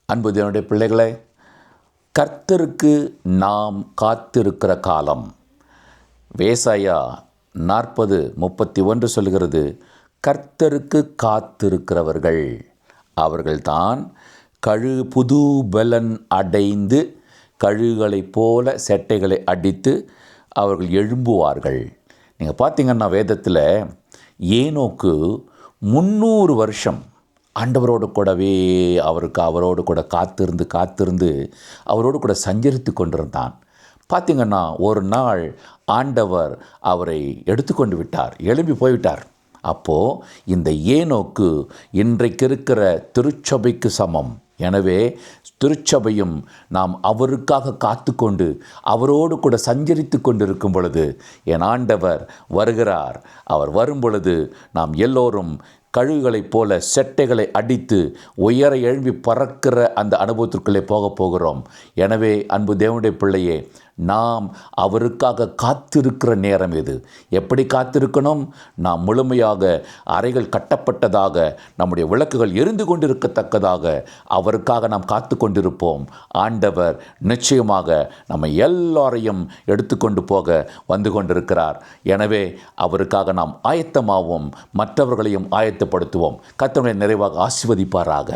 அன்பு தேவனுடைய பிள்ளைகளே, கர்த்தருக்கு நாம் காத்திருக்கிற காலம். ஏசாயா 40:31 சொல்கிறது, கர்த்தருக்கு காத்திருக்கிறவர்கள் அவர்கள்தான் புது பலன் அடைந்து கழுகுகளைப் போல செட்டைகளை அடித்து அவர்கள் எழும்புவார்கள். நீங்கள் பார்த்தீங்கன்னா வேதத்தில் ஏனோக்கு 300 வருஷம் ஆண்டவரோடு கூடவே அவரோடு கூட காத்திருந்து அவரோடு கூட சஞ்சரித்து கொண்டிருந்தான். பார்த்திங்கன்னா ஒரு நாள் ஆண்டவர் அவரை எடுத்துக்கொண்டு விட்டார், எழும்பி போய்விட்டார். அப்போது இந்த ஏனோக்கு இன்றைக்கு இருக்கிற திருச்சபைக்கு சமம். எனவே திருச்சபையும் நாம் அவருக்காக காத்து கொண்டு அவரோடு கூட சஞ்சரித்து கொண்டிருக்கும் பொழுது என் ஆண்டவர் வருகிறார். அவர் வரும் பொழுது நாம் எல்லோரும் கழுகுகளைப் போல செட்டைகளை அடித்து உயர எழும்பி பறக்கிற அந்த அனுபவத்திற்குள்ளே போகிறோம். எனவே அன்பு தேவனுடைய பிள்ளையே, நாம் அவருக்காக காத்திருக்கிற நேரம் இது. எப்படி காத்திருக்கணும்? நாம் முழுமையாக அறைகள் கட்டப்பட்டதாக, நம்முடைய விளக்குகள் எரிந்து கொண்டிருக்கத்தக்கதாக அவருக்காக நாம் காத்து கொண்டிருப்போம். ஆண்டவர் நிச்சயமாக நம்ம எல்லாரையும் எடுத்துக்கொண்டு போக வந்து கொண்டிருக்கிறார். எனவே அவருக்காக நாம் ஆயத்தமாவோம், மற்றவர்களையும் ஆயத்தப்படுத்துவோம். கர்த்தர் நிறைவாக ஆசீர்வதிப்பாராக.